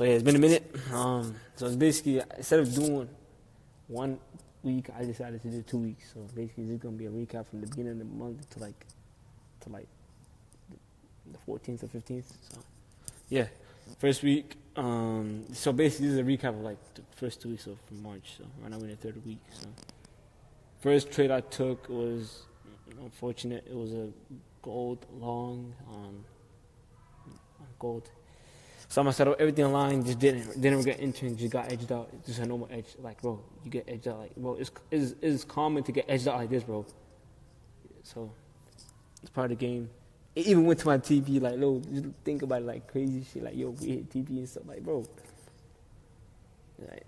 So yeah, it's been a minute. So it's basically instead of doing 1 week, I decided to do 2 weeks. So basically, it's gonna be a recap from the beginning of the month to the 14th or 15th. So yeah, first week. So basically, this is a recap of like the first 2 weeks of March. So right now we're in the third week. So first trade I took was unfortunate. It was a gold long on gold. So I'm gonna set up everything online. Just didn't get into it. Just got edged out. Just a normal edge. Like bro, you get edged out. Like bro, it's common to get edged out like this, bro. So it's part of the game. It even went to my TP. Like, yo, just think about it, like crazy shit. Like, yo, we hit TP and stuff. Like, bro, like,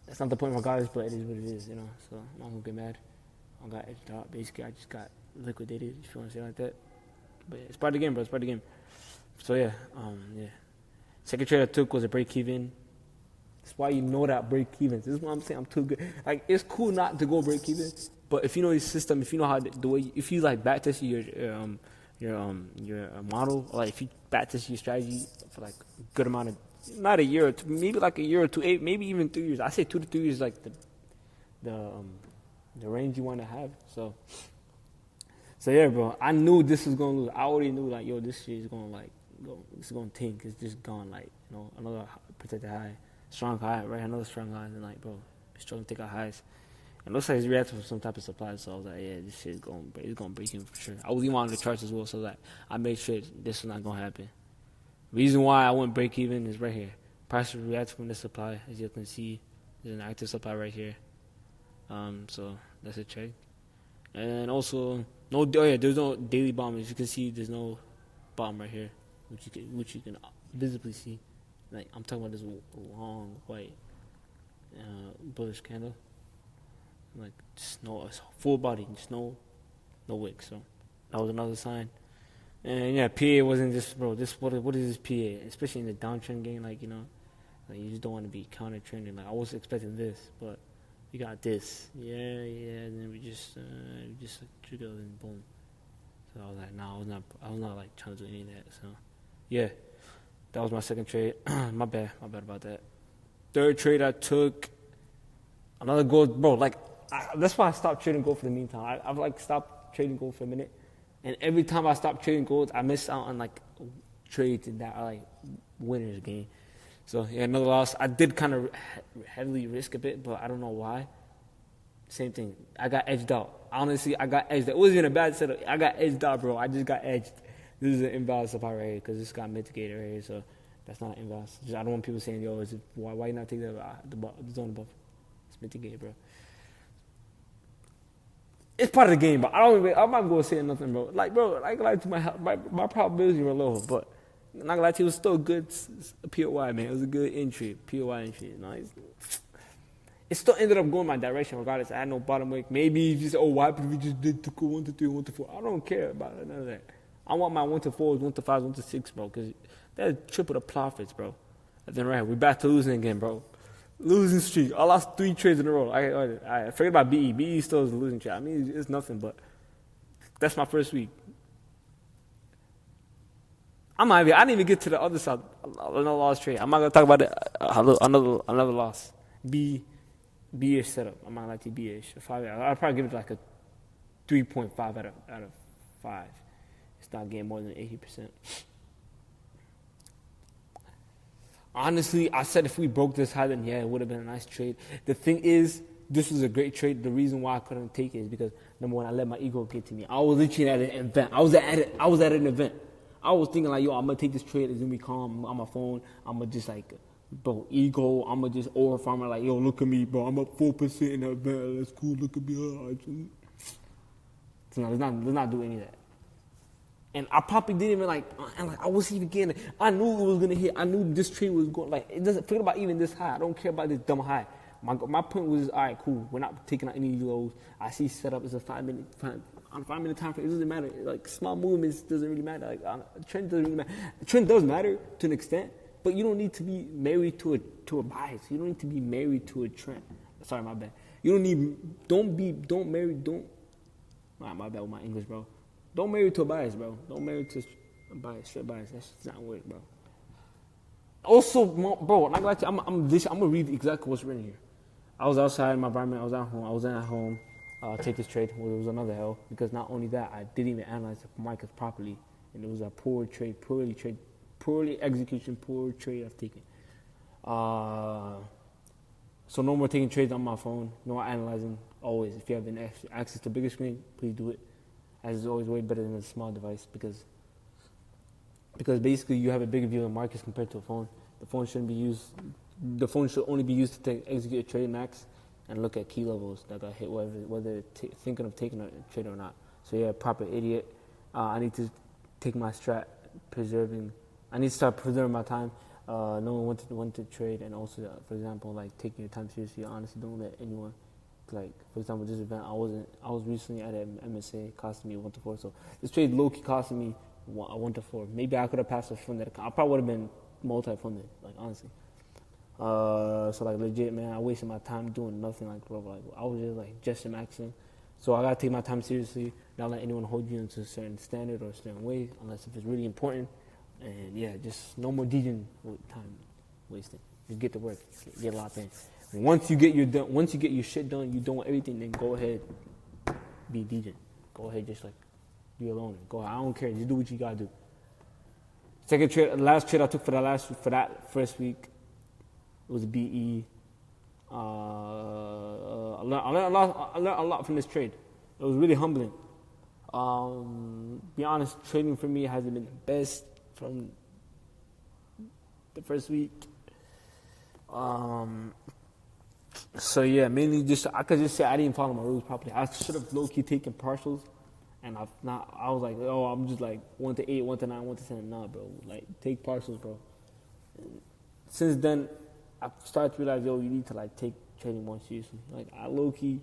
that's not the point regardless, but it is what it is, you know. So I'm not gonna get mad. I got edged out. Basically, I just got liquidated. If you want to say it like that. But yeah, it's part of the game, bro. It's part of the game. So yeah, yeah. Second trade I took was a break even. That's why you know that break even. This is what I'm saying. I'm too good. Like, it's cool not to go break even, but if you know your system, if you know how the way, if you like backtest your model, or like if you backtest your strategy for like a good amount of, not a year or two, maybe like a year or two, maybe even 3 years. I say 2 to 3 years, like the range you want to have. So yeah, bro. I knew this was gonna lose. I already knew like, yo, this shit is gonna like go. It's gonna tank. It's just gone like, you know, another protected high, strong high, right? Another strong high, and like, bro, it's trying to take out highs. It looks like it's reacting for some type of supply. So I was like, yeah, this shit is gonna break in for sure. I was even on the charts as well, so that I made sure this was not gonna happen. Reason why I went break even is right here. Price reacts from the supply, as you can see. There's an active supply right here. So that's a check. And also, there's no daily bottom. As you can see, there's no bottom right here, which you can visibly see. Like, I'm talking about this long white bullish candle. Like, just no full body, just no wick. So that was another sign. And yeah, PA wasn't just, bro. What is this PA? Especially in the downtrend game, like, you know, like you just don't want to be counter trending. Like, I was expecting this, but we got this, yeah, and then we just triggered and boom. So I was like, nah, I was not like trying to do any of that. So yeah, that was my second trade. my bad about that. Third trade I took another gold, bro. Like, that's why I stopped trading gold for the meantime. I've like stopped trading gold for a minute, and every time I stopped trading gold, I missed out on like trades that are like winners game. So yeah, another loss. I did kind of heavily risk a bit, but I don't know why. Same thing. I got edged out. Honestly, I got edged out. It wasn't even a bad setup. I got edged out, bro. I just got edged. This is an invalid supply right here because this got mitigated right here. So that's not invalid. I don't want people saying, yo, why you not take the zone above? It's mitigated, bro. It's part of the game, but I'm not going to say nothing, bro. Like, bro, I can lie to my probabilities were low, but I'm not gonna lie to you, it was still a good POI, man. It was a good entry, POI entry. You know, it still ended up going my direction regardless. I had no bottom wick. Maybe if you say, oh, why if we just did to go 1 to 3, 1 to 4? I don't care about none of that. I want my 1 to 4s, 1 to 5s, 1 to 6, bro, because that's triple the profits, bro. And then right, we're back to losing again, bro. Losing streak. I lost 3 trades in a row. I forget about BE. BE still is a losing trade. I mean, it's nothing, but that's my first week. I didn't even get to the other side. Another loss trade. I'm not gonna talk about it. Another loss. B-ish setup. I'm not like B-ish. I'll probably give it like a 3.5 out of 5. It's not getting more than 80%. Honestly, I said if we broke this high, then yeah, it would have been a nice trade. The thing is, this was a great trade. The reason why I couldn't take it is because number one, I let my ego get to me. I was literally at an event. I was at an event. I was thinking like, yo, I'm gonna take this trade. It's gonna be calm on my phone. I'm gonna just like, bro, ego. I'm gonna just over farmer like, yo, look at me, bro. I'm up 4% in that bet. That's cool. Look at me. So no, let's not do any of that. And I probably didn't even like I wasn't even getting it. I knew it was gonna hit. I knew this trade was going like, it doesn't forget about even this high. I don't care about this dumb high. My point was, all right, cool. We're not taking out any lows. I see setup is a 5-minute on a 5-minute time frame. It doesn't matter. Like, small movements doesn't really matter. Like, trend doesn't really matter. Trend does matter to an extent, but you don't need to be married to a bias. You don't need to be married to a trend. Sorry, my bad. You don't need. Don't marry. Alright, my bad with my English, bro. Don't marry to a bias, bro. Don't marry to a bias, straight bias. That's not work, bro. Also, bro, not gonna lie to you, I'm gonna read exactly what's written here. I was outside in my environment. I was at home. I was at home. Take this trade. Well, it was another L because not only that, I didn't even analyze the markets properly, and it was a poor execution, poor trade I've taken. So no more taking trades on my phone. No more analyzing. Always, if you have access to bigger screen, please do it. As it's always way better than a small device because basically you have a bigger view of the markets compared to a phone. The phone shouldn't be used. The phone should only be used to execute a trade max and look at key levels that got hit, whether thinking of taking a trade or not. So yeah, proper idiot. I need to take my strat preserving. I need to start preserving my time, knowing when to trade, and also, for example, like taking your time seriously. Honestly, don't let anyone, like for example, this event. I was recently at an MSA, costing me 1-4. So this trade low-key costing me 1-4. Maybe I could have passed a funded account. I probably would have been multi-funded, like honestly. So like legit, man, I wasted my time doing nothing, like bro. Like I was just maxing. So I gotta take my time seriously. Not let anyone hold you into a certain standard or a certain way, unless if it's really important. And yeah, just no more DJing with time wasting. Just get to work, get locked in. Once you get your shit done, you done everything. Then go ahead, be DJing. Go ahead, just like be alone. Go ahead. I don't care. Just do what you gotta do. Second trade, last trade I took for that first week. It was a BE. I learned a lot from this trade. It was really humbling. Be honest, trading for me hasn't been the best from the first week. So yeah, mainly I could just say I didn't follow my rules properly. I should have low-key taken partials, and I was like, oh, I'm just like 1 to 8, 1 to 9, 1 to 10. Nah, bro, like take partials, bro. And since then, I started to realize, yo, you need to like take trading more seriously. Like I low-key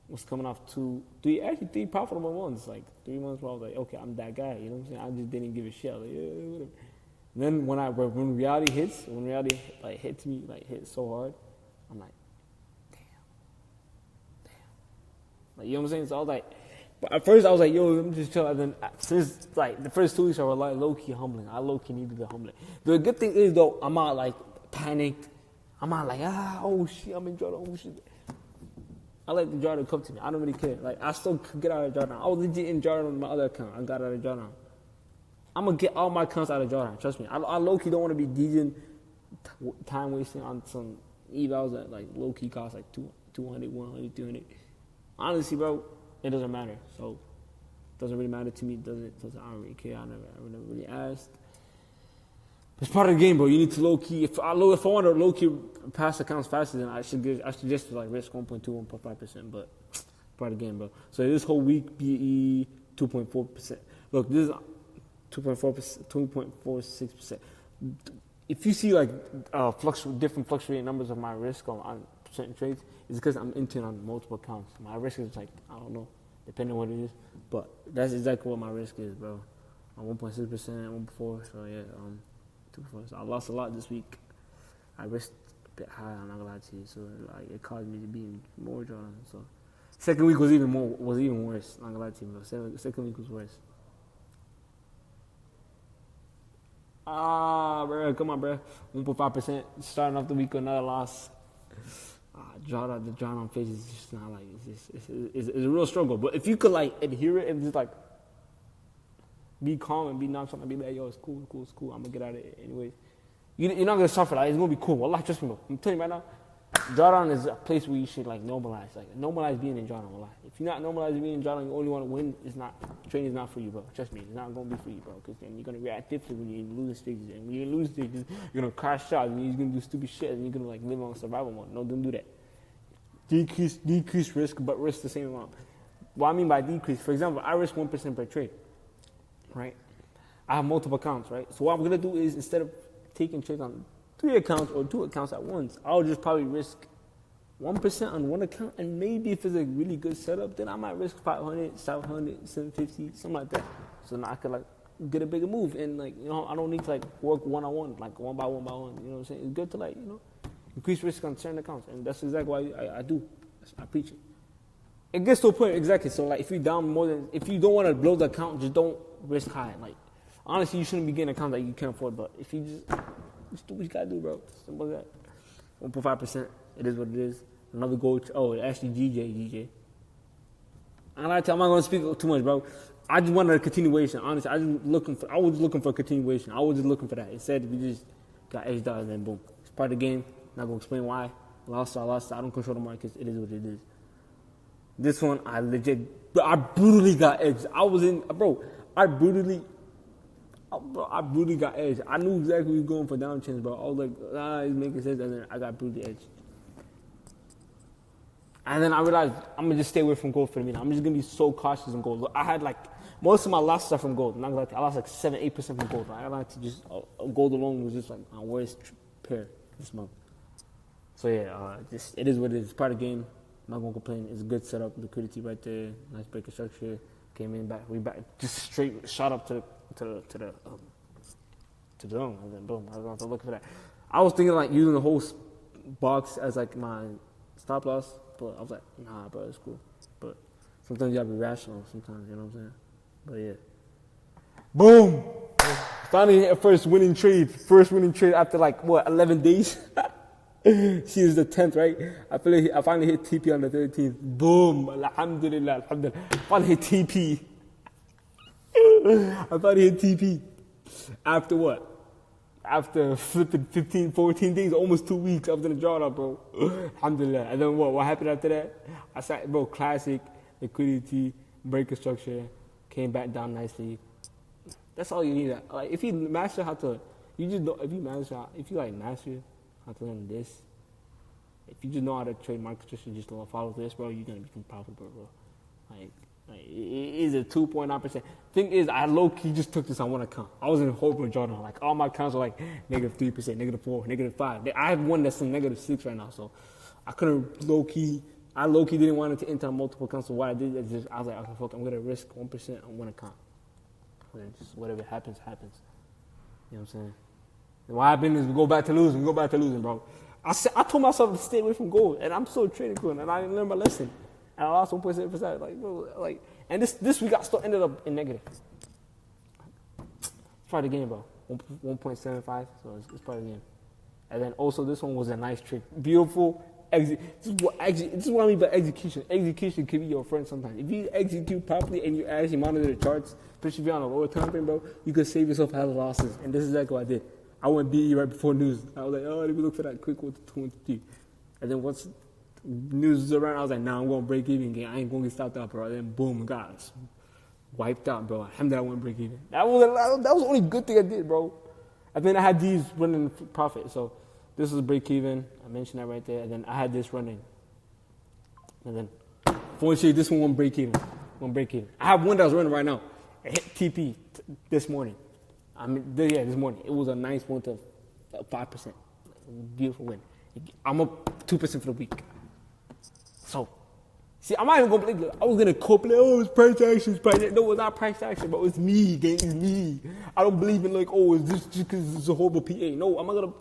was coming off 3 profitable months, like 3 months where I was like, okay, I'm that guy, you know what I'm saying? I just didn't give a shit. I was like, yeah, whatever. And then when reality hits, hits me, like hit so hard, I'm like, damn. Like, you know what I'm saying? So I was like, but at first I was like, yo, I'm just chill. And then since like the first 2 weeks were like low-key humbling. I low-key needed the humbling. The good thing is though, I'm not like panicked. I'm not like, oh shit, I'm in drawdown, oh shit. I let the drawdown come to me. I don't really care. Like, I still could get out of drawdown. I was legit in drawdown on my other account. I got out of drawdown. I'm going to get all my accounts out of drawdown. Trust me. I low-key don't want to be DJing time wasting on some evals that like low-key cost like 200, 100, 200. Honestly, bro, it doesn't matter. So, it doesn't really matter to me. I don't really care. I never really asked. It's part of the game, bro. You need to low-key. If I want to low-key pass accounts faster, then I should just like risk 1.2, 1.5%. But it's part of the game, bro. So this whole week, BE 2.4%. Look, this is 2.4%, 2.46%. If you see like different fluctuating numbers of my risk on certain trades, it's because I'm entering on multiple accounts. My risk is like, I don't know, depending on what it is. But that's exactly what my risk is, bro. On 1.6%, 1.4%. So yeah, 2.4%. So I lost a lot this week. I risked a bit high. I'm not gonna lie to you. So like it caused me to be in more drawdown. So second week was even worse. I'm not gonna lie to you, bro. Second week was worse. Bro, come on, bro. 1.5%. Starting off the week with another loss. The drawdown phase is just not like it's a real struggle. But if you could like adhere it and just like be calm and be nonchalant and be like, yo, it's cool. I'm gonna get out of it anyways. You're not gonna suffer. Like, it's gonna be cool. Wallah, trust me, bro. I'm telling you right now, drawdown is a place where you should like normalize. Like normalize being in drawdown. Wallah. If you're not normalizing being in drawdown, you only want to win. Trading is not for you, bro. Trust me, it's not gonna be for you, bro. Because then you're gonna react differently when you're in losing stages. And when you're in losing stages, you're gonna crash out and you're gonna do stupid shit and you're gonna like live on survival mode. No, don't do that. Decrease risk, but risk the same amount. What I mean by decrease, for example, I risk 1% per trade, right? I have multiple accounts, right? So what I'm gonna do is instead of taking trades on 3 accounts or 2 accounts at once, I'll just probably risk 1% on one account, and maybe if it's a really good setup, then I might risk 500, 700, 750, something like that. So now I could like get a bigger move, and like I don't need to like work one-on-one, like one by one. You know what I'm saying? It's good to like increase risk on certain accounts, and that's exactly why I do. I preach it. It gets to a point exactly. So like if you don't want to blow the account, just don't risk high. Like honestly, you shouldn't be getting accounts that you can't afford. But if you just Just do what you gotta do, bro. Simple as that. 1.5%. It is what it is. Another goal. Oh, actually, GJ. I'm not gonna speak too much, bro. I just wanted a continuation. Honestly, I was looking for a continuation. I was just looking for that. Instead, we just got edged out and then boom. It's part of the game. Not gonna explain why. I lost. I don't control the markets. It is what it is. This one, I brutally got edged. I brutally got edged. I knew exactly we was going for down chance, bro. I was like, it's making sense, and then I got brutally edged. And then I realized I'm gonna just stay away from gold for a minute. I'm just gonna be so cautious in gold. I had like most of my losses are from gold. Not gonna lie, I lost like 7-8% from gold. I like to just gold alone was just like my worst pair this month. So yeah, it is what it is. It's part of the game. I'm not gonna complain. It's a good setup, liquidity right there, nice breaker structure. Came in back, we back, just straight shot up to the zone, and then boom. I was going to look for that. I was thinking like using the whole box as like my stop loss, but I was like, nah, bro, it's cool. But sometimes you gotta be rational. Sometimes, you know what I'm saying? But yeah, boom. Finally hit a first winning trade after like 11 days. She was the 10th, right? I finally hit TP on the 13th. Boom. Alhamdulillah. Finally hit TP. I finally hit TP. After what? After flipping 15, 14 days, almost 2 weeks after the drawdown, bro. Alhamdulillah. And then what happened after that? I sat, bro, classic, liquidity, breaker structure, came back down nicely. That's all you need. Like, if you master how to, if you master how to learn this, if you just know how to trade market structure, just follow this, bro, you're gonna become profitable, bro. Like it is a 2.9%. Thing is, I low-key just took this on one account. I was in horrible drawdown. Like, all my accounts were like -3%, -4%, -5%. I have one that's in -6 right now, so I couldn't low-key. I low-key didn't want it to enter on multiple accounts, so what I did is I was like, okay, fuck, I'm gonna risk 1% on one account. And just whatever happens. You know what I'm saying? And what happened is we go back to losing, bro. I told myself to stay away from gold, and I'm still trading gold, and I didn't learn my lesson. And I lost 1.7%. Like, bro, and this week I still ended up in negative. It's part of the game, bro. 1.75, so it's part of the game. And then also this one was a nice trick, beautiful. This is what I mean by execution. Execution can be your friend sometimes. If you execute properly and you actually monitor the charts, especially if you're on a lower time frame, bro, you can save yourself a lot of losses. And this is exactly what I did. I went BE right before news. I was like, oh, let me look for that quick 1 to 2 and 3. And then once news was around, I was like, nah, I'm going to break even again. I ain't going to get stopped out, bro. And then boom, guys, wiped out, bro. Alhamdulillah, I went break even. That was the only good thing I did, bro. And then I had these running profit. So this was break even. I mentioned that right there. And then I had this running. And then, fortunately, this one won't break even. I have one that was running right now. I hit TP this morning. This morning. It was a nice one to 5%. Beautiful win. I'm up 2% for the week. So, see, I'm not even going to believe it. I was going to cope like, oh, it's price action. No, it's not price action, bro. It's me, gang. It's me. I don't believe in like, oh, is this just because it's a horrible PA? No, I'm not going to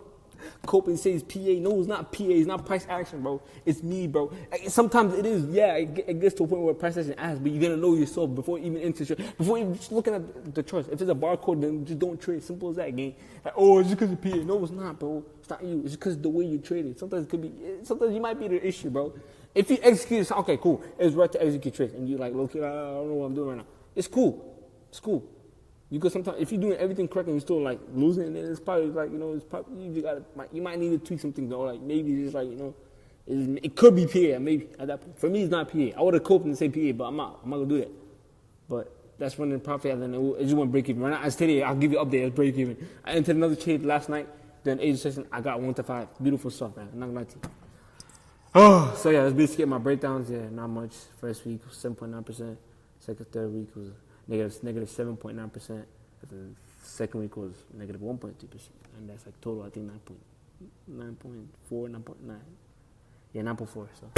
cope and say it's PA. No, it's not PA. It's not price action, bro. It's me, bro. Sometimes it is. Yeah, it gets to a point where price action asks, but you're going to know yourself before even before even just looking at the charts. If it's a barcode, then just don't trade. Simple as that, gang. Like, oh, it's just because of PA. No, it's not, bro. It's not you. It's just because of the way you trade it. Sometimes you might be the issue, bro. If you execute, okay, cool. It's right to execute trades, and you're like, okay, I don't know what I'm doing right now. It's cool. You could sometimes, if you're doing everything correct and you're still like losing, then it's probably like, you might need to tweak something though. Like maybe it's like, it could be PA. Maybe at that point. For me, it's not PA. I would have coped and say PA, but I'm not gonna do that. But that's running profit, and then it just went break even. Right now, as today, I'll give you an update. It's break even. I entered another trade last night. Then Asia session, I got 1 to 5. Beautiful stuff, man. I'm not gonna lie to you. Oh, so yeah, that's basically my breakdowns. Yeah, not much. First week was 7.9%. Third week was negative 7.9%. The second week was negative 1.2%. And that's like total, I think 9.4, 9.9. Yeah, 9.4. So,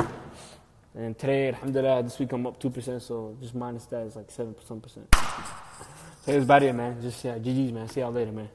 and today, alhamdulillah, this week I'm up 2%. So just minus that is like 7%. So it's about it, man. Just GG's, man. See y'all later, man.